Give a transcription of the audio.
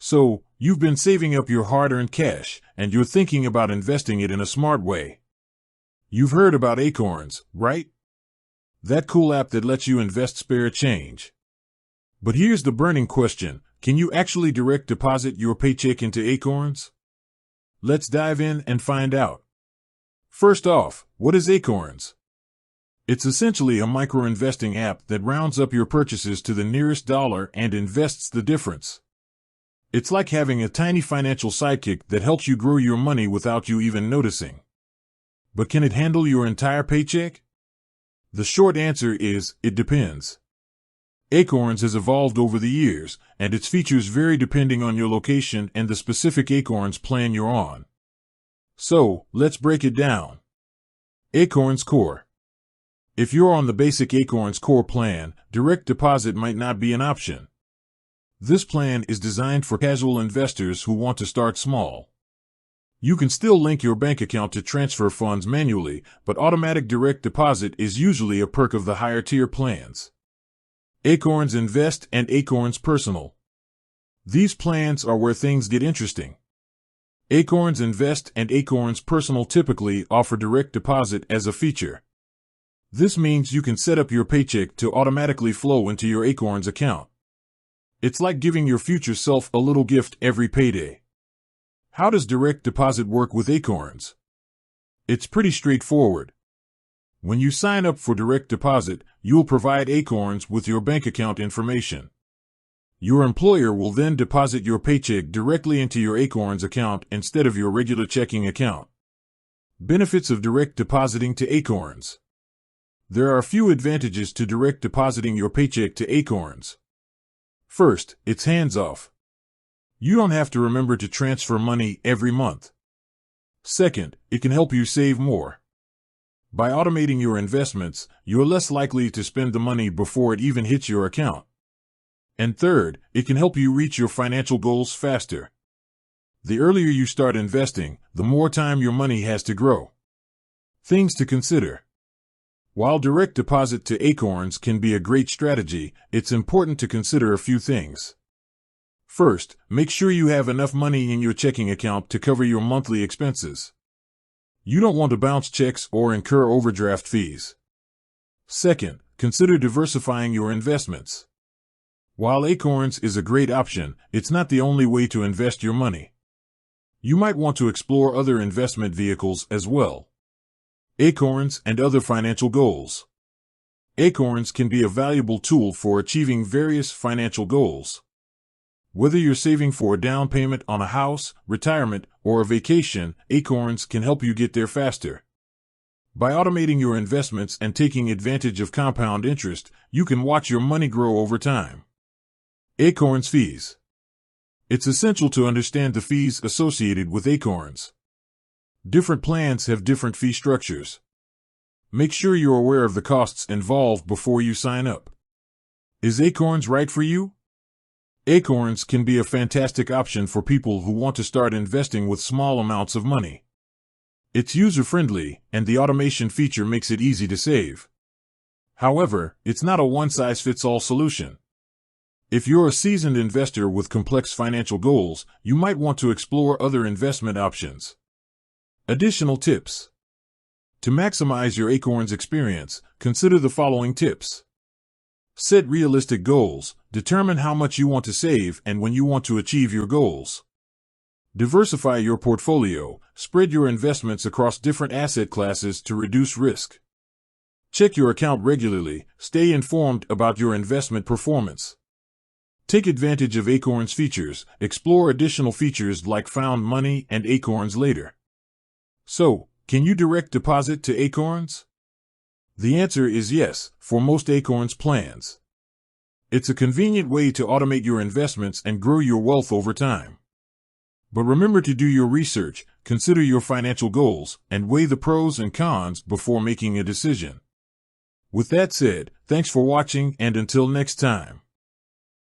So, you've been saving up your hard-earned cash, and you're thinking about investing it in a smart way. You've heard about Acorns, right? That cool app that lets you invest spare change. But here's the burning question: can you actually direct deposit your paycheck into Acorns? Let's dive in and find out. First off, what is Acorns? It's essentially a micro-investing app that rounds up your purchases to the nearest dollar and invests the difference. It's like having a tiny financial sidekick that helps you grow your money without you even noticing. But can it handle your entire paycheck? The short answer is, it depends. Acorns has evolved over the years, and its features vary depending on your location and the specific Acorns plan you're on. So, let's break it down. Acorns Core. If you're on the basic Acorns Core plan, direct deposit might not be an option. This plan is designed for casual investors who want to start small. You can still link your bank account to transfer funds manually, but automatic direct deposit is usually a perk of the higher tier plans. Acorns Invest and Acorns Personal. These plans are where things get interesting. Acorns Invest and Acorns Personal typically offer direct deposit as a feature. This means you can set up your paycheck to automatically flow into your Acorns account. It's like giving your future self a little gift every payday. How does direct deposit work with Acorns? It's pretty straightforward. When you sign up for direct deposit, you'll provide Acorns with your bank account information. Your employer will then deposit your paycheck directly into your Acorns account instead of your regular checking account. Benefits of direct depositing to Acorns. There are a few advantages to direct depositing your paycheck to Acorns. First, it's hands-off. You don't have to remember to transfer money every month. Second, it can help you save more. By automating your investments, you're less likely to spend the money before it even hits your account. And third, it can help you reach your financial goals faster. The earlier you start investing, the more time your money has to grow. Things to consider. While direct deposit to Acorns can be a great strategy, it's important to consider a few things. First, make sure you have enough money in your checking account to cover your monthly expenses. You don't want to bounce checks or incur overdraft fees. Second, consider diversifying your investments. While Acorns is a great option, it's not the only way to invest your money. You might want to explore other investment vehicles as well. Acorns and other financial goals. Acorns can be a valuable tool for achieving various financial goals. Whether you're saving for a down payment on a house, retirement, or a vacation, Acorns can help you get there faster. By automating your investments and taking advantage of compound interest, you can watch your money grow over time. Acorns Fees. It's essential to understand the fees associated with Acorns. Different plans have different fee structures. Make sure you're aware of the costs involved before you sign up. Is Acorns right for you? Acorns can be a fantastic option for people who want to start investing with small amounts of money. It's user-friendly, and the automation feature makes it easy to save. However, it's not a one-size-fits-all solution. If you're a seasoned investor with complex financial goals, you might want to explore other investment options. Additional tips. To maximize your Acorns experience, consider the following tips. Set realistic goals. Determine how much you want to save and when you want to achieve your goals. Diversify your portfolio. Spread your investments across different asset classes to reduce risk. Check your account regularly. Stay informed about your investment performance. Take advantage of Acorns features. Explore additional features like Found Money and Acorns Later. So, can you direct deposit to Acorns? The answer is yes, for most Acorns plans. It's a convenient way to automate your investments and grow your wealth over time. But remember to do your research, consider your financial goals, and weigh the pros and cons before making a decision. With that said, thanks for watching, and until next time.